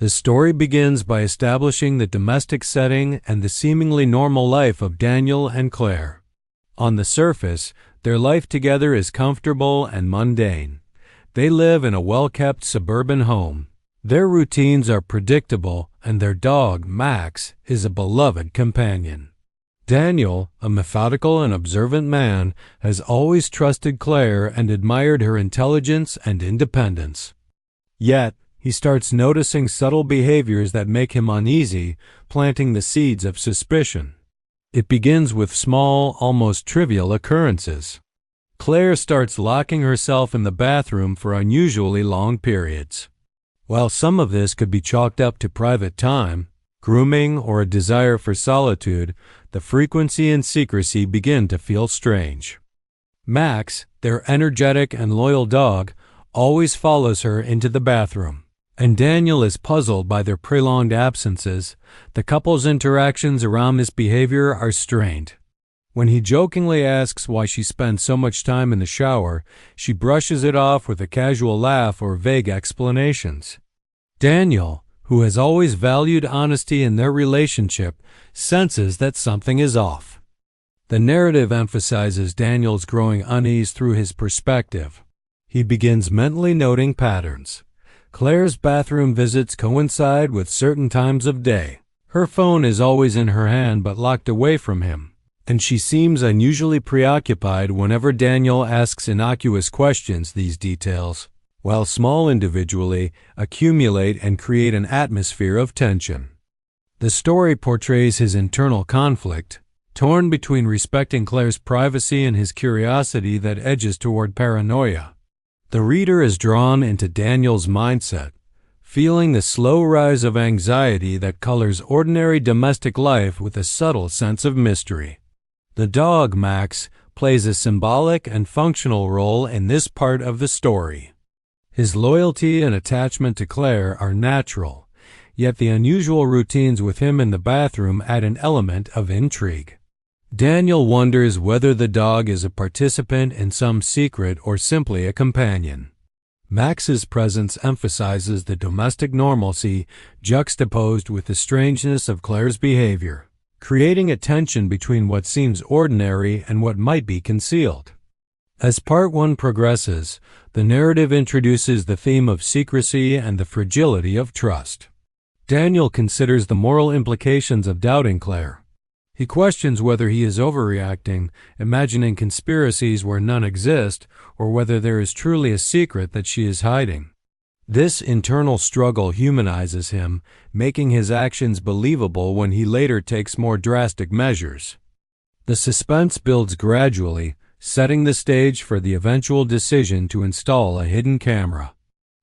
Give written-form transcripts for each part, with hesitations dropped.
The story begins by establishing the domestic setting and the seemingly normal life of Daniel and Claire. On the surface, their life together is comfortable and mundane. They live in a well-kept suburban home. Their routines are predictable, and their dog, Max, is a beloved companion. Daniel, a methodical and observant man, has always trusted Claire and admired her intelligence and independence. Yet, he starts noticing subtle behaviors that make him uneasy, planting the seeds of suspicion. It begins with small, almost trivial occurrences. Claire starts locking herself in the bathroom for unusually long periods. While some of this could be chalked up to private time, grooming, or a desire for solitude, the frequency and secrecy begin to feel strange. Max, their energetic and loyal dog, always follows her into the bathroom, and Daniel is puzzled by their prolonged absences. The couple's interactions around this behavior are strained. When he jokingly asks why she spends so much time in the shower, she brushes it off with a casual laugh or vague explanations. Daniel, who has always valued honesty in their relationship, senses that something is off. The narrative emphasizes Daniel's growing unease through his perspective. He begins mentally noting patterns. Claire's bathroom visits coincide with certain times of day. Her phone is always in her hand but locked away from him, and she seems unusually preoccupied whenever Daniel asks innocuous questions. These details, while small individually, accumulate and create an atmosphere of tension. The story portrays his internal conflict, torn between respecting Claire's privacy and his curiosity that edges toward paranoia. The reader is drawn into Daniel's mindset, feeling the slow rise of anxiety that colors ordinary domestic life with a subtle sense of mystery. The dog, Max, plays a symbolic and functional role in this part of the story. His loyalty and attachment to Claire are natural, yet the unusual routines with him in the bathroom add an element of intrigue. Daniel wonders whether the dog is a participant in some secret or simply a companion. Max's presence emphasizes the domestic normalcy juxtaposed with the strangeness of Claire's behavior, creating a tension between what seems ordinary and what might be concealed. As Part 1 progresses, the narrative introduces the theme of secrecy and the fragility of trust. Daniel considers the moral implications of doubting Claire. He questions whether he is overreacting, imagining conspiracies where none exist, or whether there is truly a secret that she is hiding. This internal struggle humanizes him, making his actions believable when he later takes more drastic measures. The suspense builds gradually, setting the stage for the eventual decision to install a hidden camera.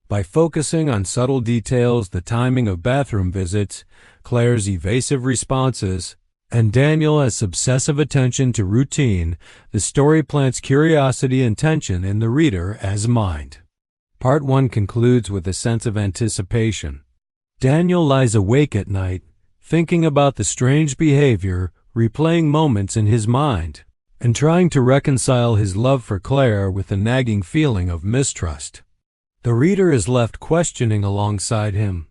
By focusing on subtle details, the timing of bathroom visits, Claire's evasive responses, and Daniel's obsessive attention to routine, the story plants curiosity and tension in the reader as mind. Part 1 concludes with a sense of anticipation. Daniel lies awake at night, thinking about the strange behavior, replaying moments in his mind, and trying to reconcile his love for Claire with the nagging feeling of mistrust. The reader is left questioning alongside him.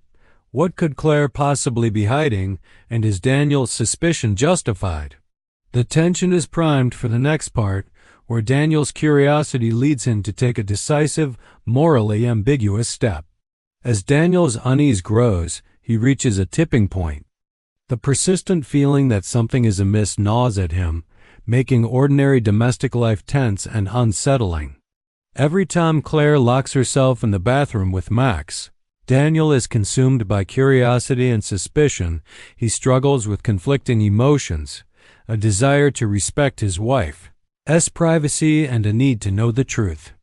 What could Claire possibly be hiding, and is Daniel's suspicion justified? The tension is primed for the next part, where Daniel's curiosity leads him to take a decisive, morally ambiguous step. As Daniel's unease grows, he reaches a tipping point. The persistent feeling that something is amiss gnaws at him, making ordinary domestic life tense and unsettling. Every time Claire locks herself in the bathroom with Max, Daniel is consumed by curiosity and suspicion. He struggles with conflicting emotions, a desire to respect his wife's privacy and a need to know the truth.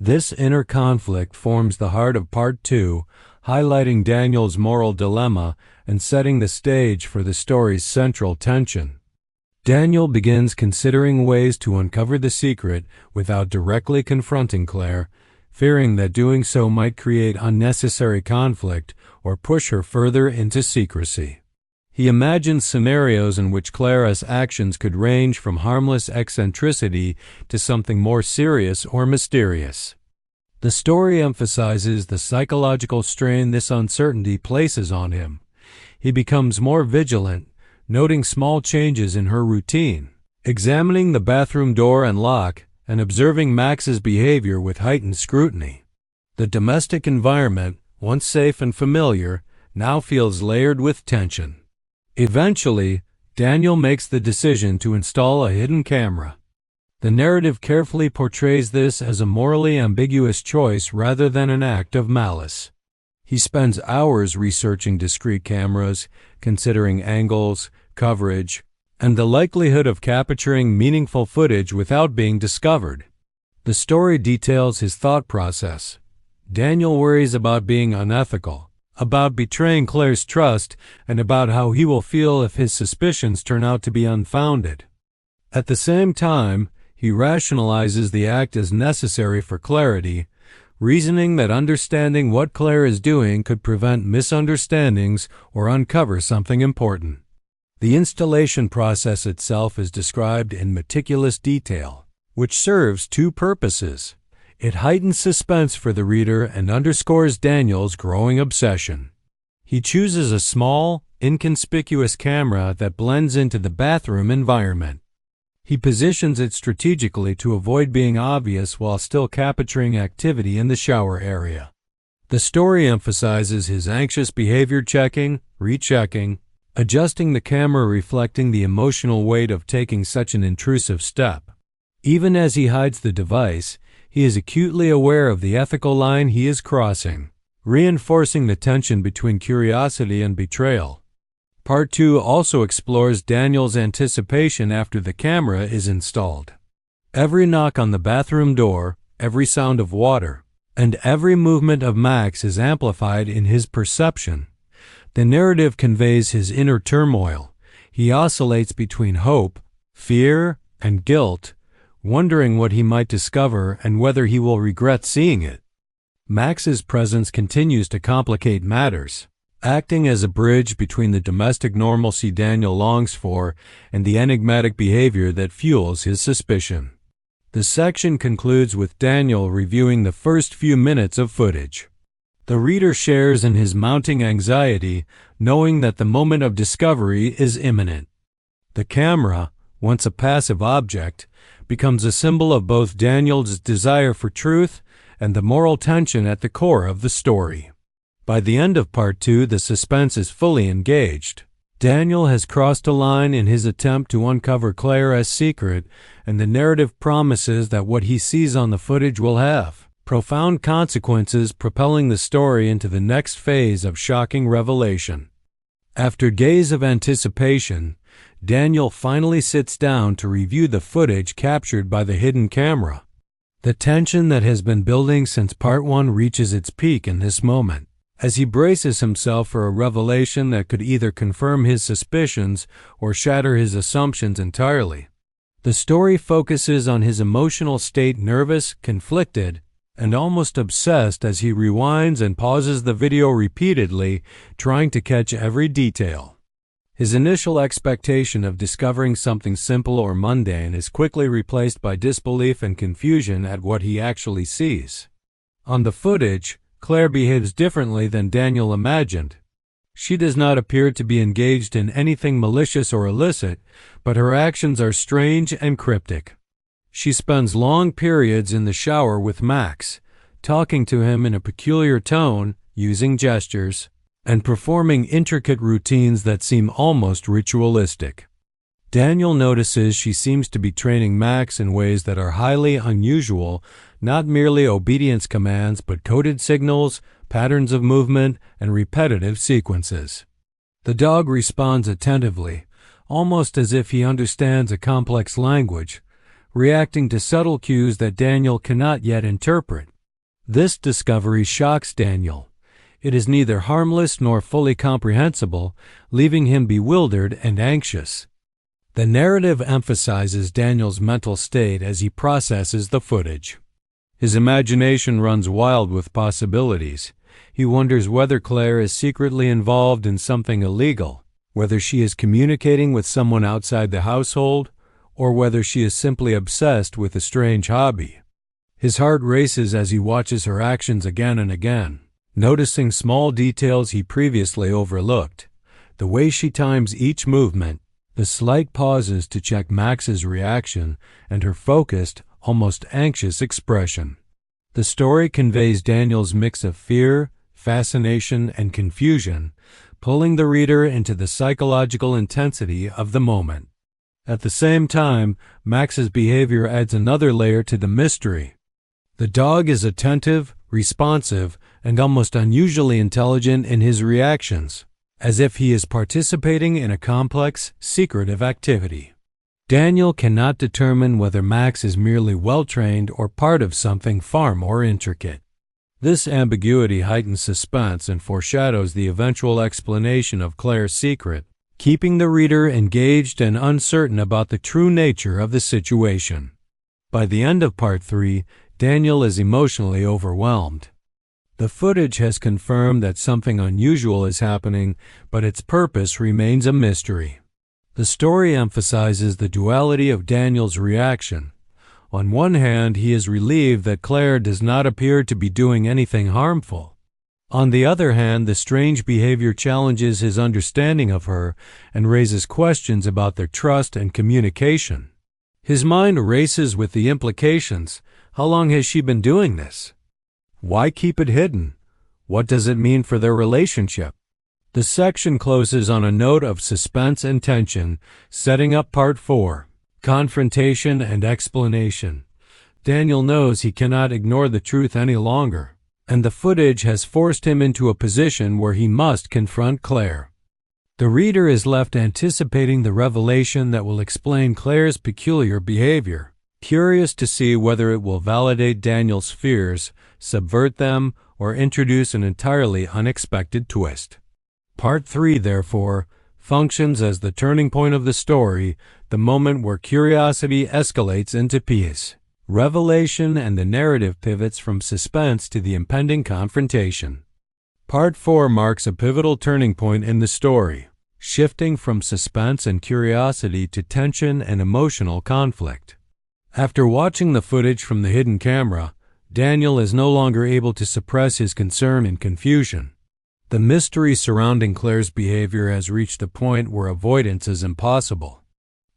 This inner conflict forms the heart of Part 2, highlighting Daniel's moral dilemma and setting the stage for the story's central tension. Daniel begins considering ways to uncover the secret without directly confronting Claire, fearing that doing so might create unnecessary conflict or push her further into secrecy. He imagines scenarios in which Claire's actions could range from harmless eccentricity to something more serious or mysterious. The story emphasizes the psychological strain this uncertainty places on him. He becomes more vigilant, noting small changes in her routine, examining the bathroom door and lock, and observing Max's behavior with heightened scrutiny. The domestic environment, once safe and familiar, now feels layered with tension. Eventually, Daniel makes the decision to install a hidden camera. The narrative carefully portrays this as a morally ambiguous choice rather than an act of malice. He spends hours researching discrete cameras, considering angles, coverage, and the likelihood of capturing meaningful footage without being discovered. The story details his thought process. Daniel worries about being unethical, about betraying Claire's trust, and about how he will feel if his suspicions turn out to be unfounded. At the same time, he rationalizes the act as necessary for clarity, reasoning that understanding what Claire is doing could prevent misunderstandings or uncover something important. The installation process itself is described in meticulous detail, which serves two purposes. It heightens suspense for the reader and underscores Daniel's growing obsession. He chooses a small, inconspicuous camera that blends into the bathroom environment. He positions it strategically to avoid being obvious while still capturing activity in the shower area. The story emphasizes his anxious behavior, checking, rechecking, adjusting the camera, reflecting the emotional weight of taking such an intrusive step. Even as he hides the device, he is acutely aware of the ethical line he is crossing, reinforcing the tension between curiosity and betrayal. Part 2 also explores Daniel's anticipation after the camera is installed. Every knock on the bathroom door, every sound of water, and every movement of Max is amplified in his perception. The narrative conveys his inner turmoil. He oscillates between hope, fear, and guilt, wondering what he might discover and whether he will regret seeing it. Max's presence continues to complicate matters, acting as a bridge between the domestic normalcy Daniel longs for and the enigmatic behavior that fuels his suspicion. The section concludes with Daniel reviewing the first few minutes of footage. The reader shares in his mounting anxiety, knowing that the moment of discovery is imminent. The camera, once a passive object, becomes a symbol of both Daniel's desire for truth and the moral tension at the core of the story. By the end of Part 2, the suspense is fully engaged. Daniel has crossed a line in his attempt to uncover Claire's secret, and the narrative promises that what he sees on the footage will have profound consequences, propelling the story into the next phase of shocking revelation. After days of anticipation, Daniel finally sits down to review the footage captured by the hidden camera. The tension that has been building since Part 1 reaches its peak in this moment, as he braces himself for a revelation that could either confirm his suspicions or shatter his assumptions entirely. The story focuses on his emotional state, nervous, conflicted, and almost obsessed, as he rewinds and pauses the video repeatedly, trying to catch every detail. His initial expectation of discovering something simple or mundane is quickly replaced by disbelief and confusion at what he actually sees. On the footage, Claire behaves differently than Daniel imagined. She does not appear to be engaged in anything malicious or illicit, but her actions are strange and cryptic. She spends long periods in the shower with Max, talking to him in a peculiar tone, using gestures, and performing intricate routines that seem almost ritualistic. Daniel notices she seems to be training Max in ways that are highly unusual, not merely obedience commands but coded signals, patterns of movement, and repetitive sequences. The dog responds attentively, almost as if he understands a complex language, reacting to subtle cues that Daniel cannot yet interpret. This discovery shocks Daniel. It is neither harmless nor fully comprehensible, leaving him bewildered and anxious. The narrative emphasizes Daniel's mental state as he processes the footage. His imagination runs wild with possibilities. He wonders whether Claire is secretly involved in something illegal, whether she is communicating with someone outside the household, or whether she is simply obsessed with a strange hobby. His heart races as he watches her actions again and again, noticing small details he previously overlooked, the way she times each movement, the slight pauses to check Max's reaction, and her focused, almost anxious expression. The story conveys Daniel's mix of fear, fascination, and confusion, pulling the reader into the psychological intensity of the moment. At the same time, Max's behavior adds another layer to the mystery. The dog is attentive, responsive, and almost unusually intelligent in his reactions, as if he is participating in a complex, secretive activity. Daniel cannot determine whether Max is merely well-trained or part of something far more intricate. This ambiguity heightens suspense and foreshadows the eventual explanation of Claire's secret, keeping the reader engaged and uncertain about the true nature of the situation. By the end of Part 3, Daniel is emotionally overwhelmed. The footage has confirmed that something unusual is happening, but its purpose remains a mystery. The story emphasizes the duality of Daniel's reaction. On one hand, he is relieved that Claire does not appear to be doing anything harmful. On the other hand, the strange behavior challenges his understanding of her and raises questions about their trust and communication. His mind races with the implications. How long has she been doing this? Why keep it hidden? What does it mean for their relationship? The section closes on a note of suspense and tension, setting up Part 4, confrontation and explanation. Daniel knows he cannot ignore the truth any longer, and the footage has forced him into a position where he must confront Claire. The reader is left anticipating the revelation that will explain Claire's peculiar behavior, curious to see whether it will validate Daniel's fears, subvert them, or introduce an entirely unexpected twist. Part 3, therefore, functions as the turning point of the story, the moment where curiosity escalates into peace, revelation, and the narrative pivots from suspense to the impending confrontation. Part 4 marks a pivotal turning point in the story, shifting from suspense and curiosity to tension and emotional conflict. After watching the footage from the hidden camera, Daniel is no longer able to suppress his concern and confusion. The mystery surrounding Claire's behavior has reached a point where avoidance is impossible.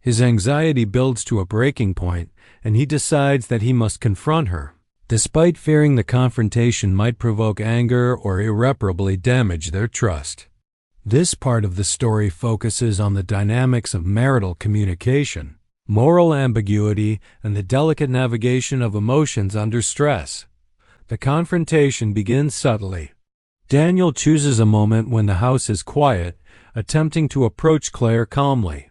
His anxiety builds to a breaking point, and he decides that he must confront her, despite fearing the confrontation might provoke anger or irreparably damage their trust. This part of the story focuses on the dynamics of marital communication, moral ambiguity, and the delicate navigation of emotions under stress. The confrontation begins subtly. Daniel chooses a moment when the house is quiet, attempting to approach Claire calmly.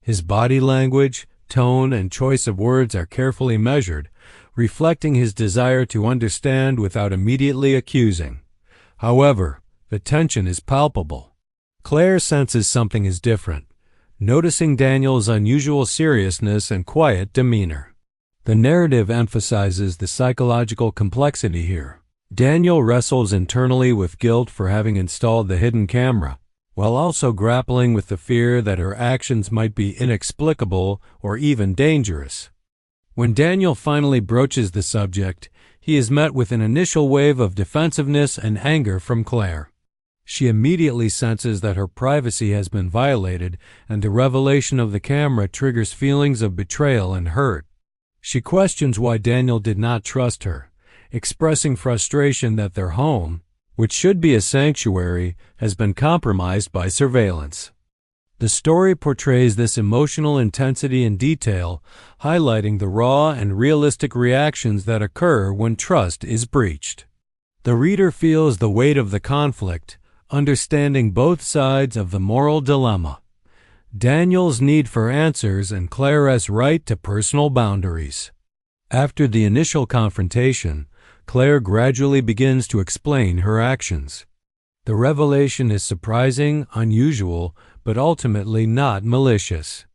His body language, tone, and choice of words are carefully measured, reflecting his desire to understand without immediately accusing. However, the tension is palpable. Claire senses something is different, noticing Daniel's unusual seriousness and quiet demeanor. The narrative emphasizes the psychological complexity here. Daniel wrestles internally with guilt for having installed the hidden camera, while also grappling with the fear that her actions might be inexplicable or even dangerous. When Daniel finally broaches the subject, he is met with an initial wave of defensiveness and anger from Claire. She immediately senses that her privacy has been violated, and the revelation of the camera triggers feelings of betrayal and hurt. She questions why Daniel did not trust her, expressing frustration that their home, which should be a sanctuary, has been compromised by surveillance. The story portrays this emotional intensity in detail, highlighting the raw and realistic reactions that occur when trust is breached. The reader feels the weight of the conflict, understanding both sides of the moral dilemma. Daniel's need for answers and Claire's right to personal boundaries. After the initial confrontation, Claire gradually begins to explain her actions. The revelation is surprising, unusual, but ultimately not malicious.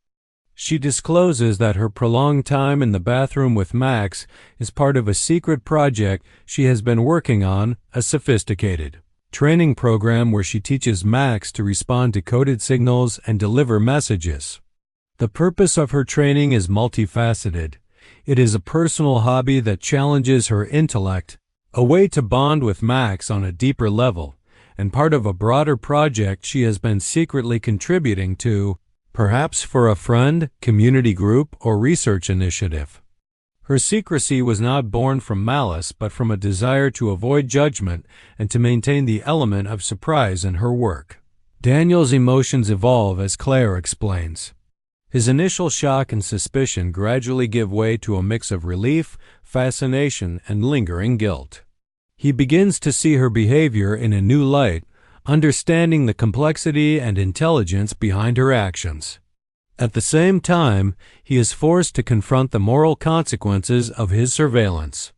She discloses that her prolonged time in the bathroom with Max is part of a secret project she has been working on, a sophisticated training program where she teaches Max to respond to coded signals and deliver messages. The purpose of her training is multifaceted, It is a personal hobby that challenges her intellect, a way to bond with Max on a deeper level, and part of a broader project she has been secretly contributing to, perhaps for a friend, community group, or research initiative. Her secrecy was not born from malice, but from a desire to avoid judgment and to maintain the element of surprise in her work. Daniel's emotions evolve as Claire explains. His initial shock and suspicion gradually give way to a mix of relief, fascination, and lingering guilt. He begins to see her behavior in a new light, understanding the complexity and intelligence behind her actions. At the same time, he is forced to confront the moral consequences of his surveillance.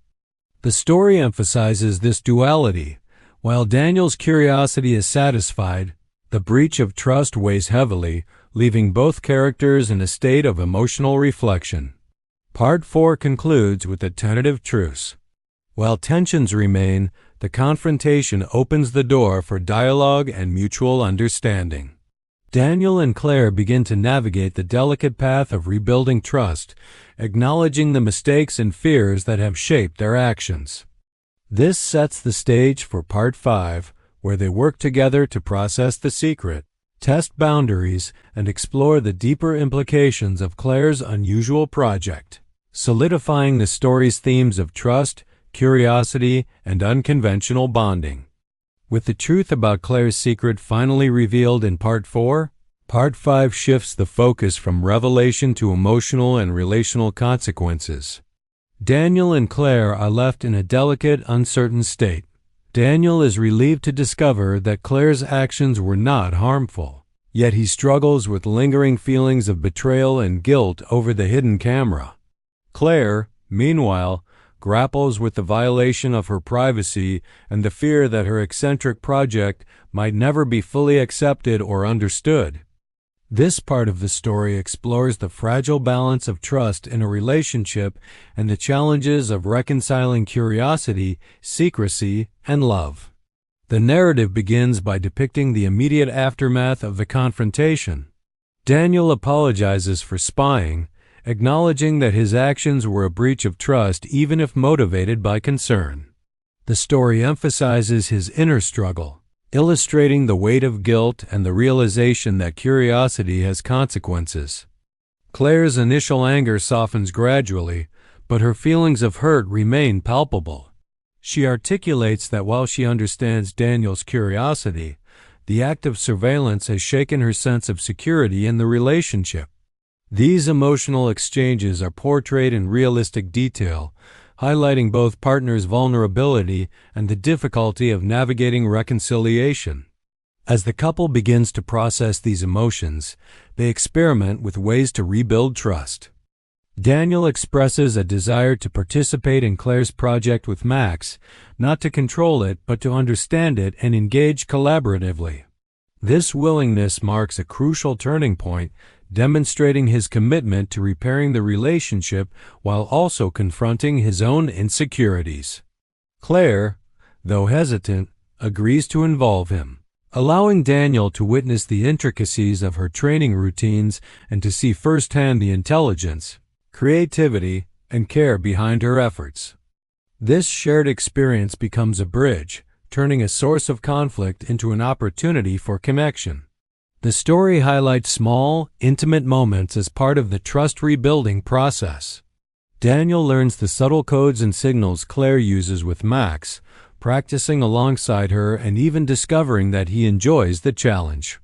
The story emphasizes this duality. While Daniel's curiosity is satisfied, the breach of trust weighs heavily, leaving both characters in a state of emotional reflection. Part 4 concludes with a tentative truce. While tensions remain, the confrontation opens the door for dialogue and mutual understanding. Daniel and Claire begin to navigate the delicate path of rebuilding trust, acknowledging the mistakes and fears that have shaped their actions. This sets the stage for Part 5, where they work together to process the secret, test boundaries, and explore the deeper implications of Claire's unusual project, solidifying the story's themes of trust, curiosity, and unconventional bonding. With the truth about Claire's secret finally revealed in Part 4, Part 5 shifts the focus from revelation to emotional and relational consequences. Daniel and Claire are left in a delicate, uncertain state. Daniel is relieved to discover that Claire's actions were not harmful, yet he struggles with lingering feelings of betrayal and guilt over the hidden camera. Claire, meanwhile, grapples with the violation of her privacy and the fear that her eccentric project might never be fully accepted or understood. This part of the story explores the fragile balance of trust in a relationship and the challenges of reconciling curiosity, secrecy, and love. The narrative begins by depicting the immediate aftermath of the confrontation. Daniel apologizes for spying, acknowledging that his actions were a breach of trust even if motivated by concern. The story emphasizes his inner struggle, illustrating the weight of guilt and the realization that curiosity has consequences. Claire's initial anger softens gradually, but her feelings of hurt remain palpable. She articulates that while she understands Daniel's curiosity, the act of surveillance has shaken her sense of security in the relationship. These emotional exchanges are portrayed in realistic detail, highlighting both partners' vulnerability and the difficulty of navigating reconciliation. As the couple begins to process these emotions, they experiment with ways to rebuild trust. Daniel expresses a desire to participate in Claire's project with Max, not to control it but to understand it and engage collaboratively. This willingness marks a crucial turning point, demonstrating his commitment to repairing the relationship while also confronting his own insecurities. Claire, though hesitant, agrees to involve him, allowing Daniel to witness the intricacies of her training routines and to see firsthand the intelligence, creativity, and care behind her efforts. This shared experience becomes a bridge, turning a source of conflict into an opportunity for connection. The story highlights small, intimate moments as part of the trust rebuilding process. Daniel learns the subtle codes and signals Claire uses with Max, practicing alongside her and even discovering that he enjoys the challenge.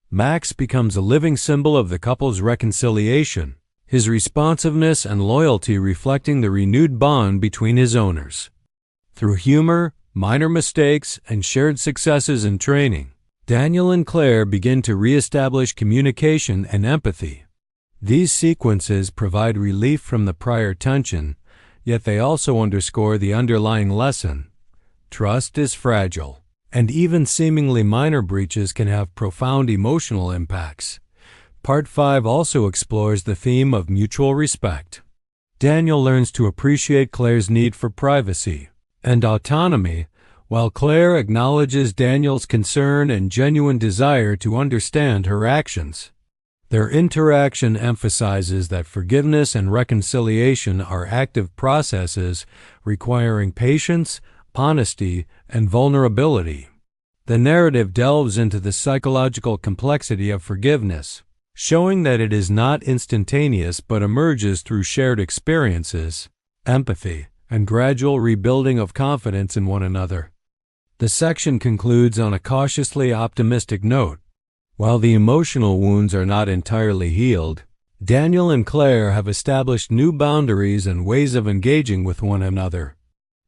Max becomes a living symbol of the couple's reconciliation, his responsiveness and loyalty reflecting the renewed bond between his owners. Through humor, minor mistakes, and shared successes in training, Daniel and Claire begin to reestablish communication and empathy. These sequences provide relief from the prior tension, yet they also underscore the underlying lesson. Trust is fragile, and even seemingly minor breaches can have profound emotional impacts. Part 5 also explores the theme of mutual respect. Daniel learns to appreciate Claire's need for privacy and autonomy, while Claire acknowledges Daniel's concern and genuine desire to understand her actions. Their interaction emphasizes that forgiveness and reconciliation are active processes requiring patience, honesty, and vulnerability. The narrative delves into the psychological complexity of forgiveness, showing that it is not instantaneous but emerges through shared experiences, empathy, and gradual rebuilding of confidence in one another. The section concludes on a cautiously optimistic note. While the emotional wounds are not entirely healed, Daniel and Claire have established new boundaries and ways of engaging with one another.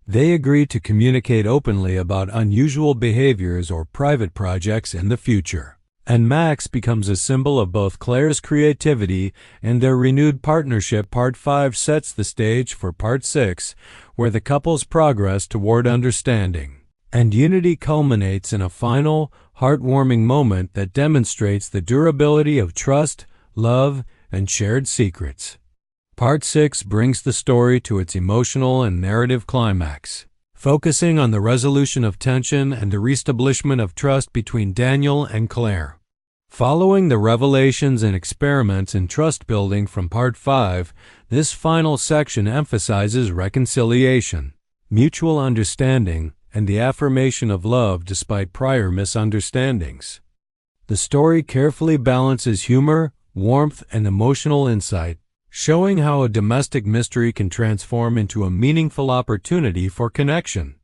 They agree to communicate openly about unusual behaviors or private projects in the future. And Max becomes a symbol of both Claire's creativity and their renewed partnership. Part 5 sets the stage for Part 6, where the couple's progress toward understanding and unity culminates in a final, heartwarming moment that demonstrates the durability of trust, love, and shared secrets. Part 6 brings the story to its emotional and narrative climax, focusing on the resolution of tension and the reestablishment of trust between Daniel and Claire. Following the revelations and experiments in trust building from Part 5, this final section emphasizes reconciliation, mutual understanding, and the affirmation of love despite prior misunderstandings. The story carefully balances humor, warmth, and emotional insight, showing how a domestic mystery can transform into a meaningful opportunity for connection.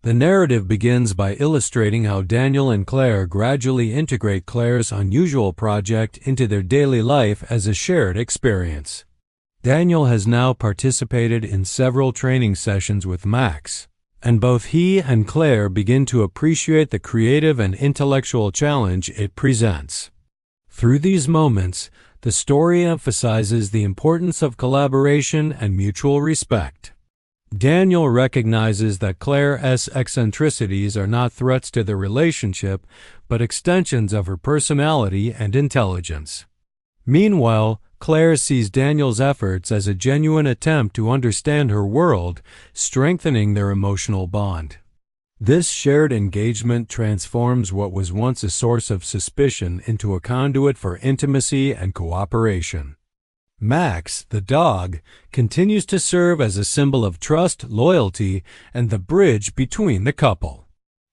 The narrative begins by illustrating how Daniel and Claire gradually integrate Claire's unusual project into their daily life as a shared experience. Daniel has now participated in several training sessions with Max, and both he and Claire begin to appreciate the creative and intellectual challenge it presents. Through these moments, the story emphasizes the importance of collaboration and mutual respect. Daniel recognizes that Claire's eccentricities are not threats to the relationship, but extensions of her personality and intelligence. Meanwhile, Claire sees Daniel's efforts as a genuine attempt to understand her world, strengthening their emotional bond. This shared engagement transforms what was once a source of suspicion into a conduit for intimacy and cooperation. Max, the dog, continues to serve as a symbol of trust, loyalty, and the bridge between the couple.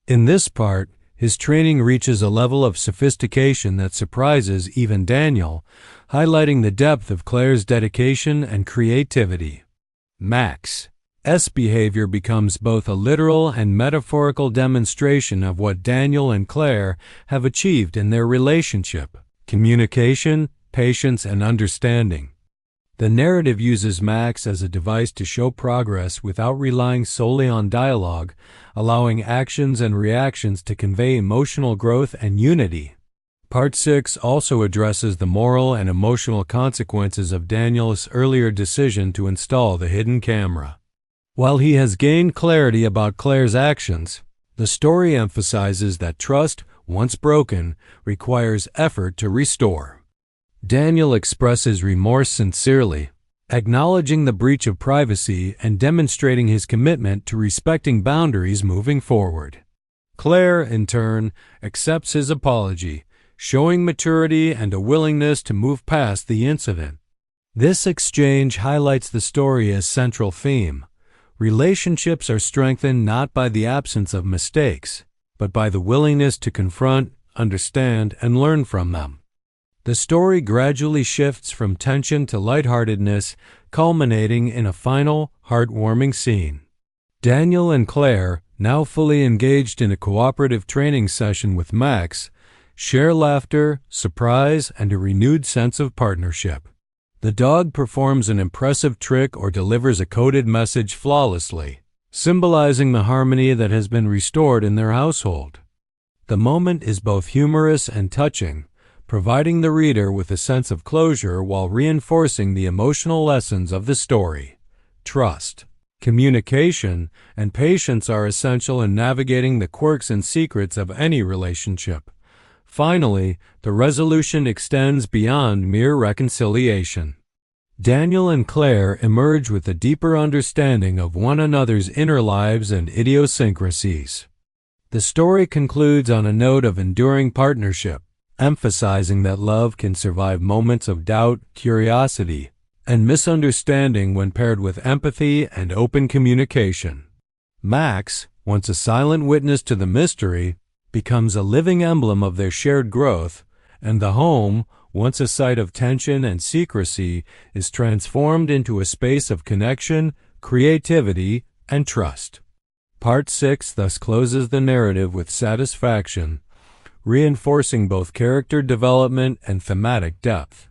In this part, his training reaches a level of sophistication that surprises even Daniel, highlighting the depth of Claire's dedication and creativity. Max's behavior becomes both a literal and metaphorical demonstration of what Daniel and Claire have achieved in their relationship: communication, patience, and understanding. The narrative uses Max as a device to show progress without relying solely on dialogue, allowing actions and reactions to convey emotional growth and unity. Part 6 also addresses the moral and emotional consequences of Daniel's earlier decision to install the hidden camera. While he has gained clarity about Claire's actions, the story emphasizes that trust, once broken, requires effort to restore. Daniel expresses remorse sincerely, acknowledging the breach of privacy and demonstrating his commitment to respecting boundaries moving forward. Claire, in turn, accepts his apology, showing maturity and a willingness to move past the incident. This exchange highlights the story's central theme. Relationships are strengthened not by the absence of mistakes, but by the willingness to confront, understand, and learn from them. The story gradually shifts from tension to lightheartedness, culminating in a final, heartwarming scene. Daniel and Claire, now fully engaged in a cooperative training session with Max, share laughter, surprise, and a renewed sense of partnership. The dog performs an impressive trick or delivers a coded message flawlessly, symbolizing the harmony that has been restored in their household. The moment is both humorous and touching, providing the reader with a sense of closure while reinforcing the emotional lessons of the story. Trust, communication, and patience are essential in navigating the quirks and secrets of any relationship. Finally, the resolution extends beyond mere reconciliation. Daniel and Claire emerge with a deeper understanding of one another's inner lives and idiosyncrasies. The story concludes on a note of enduring partnership, emphasizing that love can survive moments of doubt, curiosity, and misunderstanding when paired with empathy and open communication. Max, once a silent witness to the mystery, becomes a living emblem of their shared growth, and the home, once a site of tension and secrecy, is transformed into a space of connection, creativity, and trust. Part 6 thus closes the narrative with satisfaction, reinforcing both character development and thematic depth.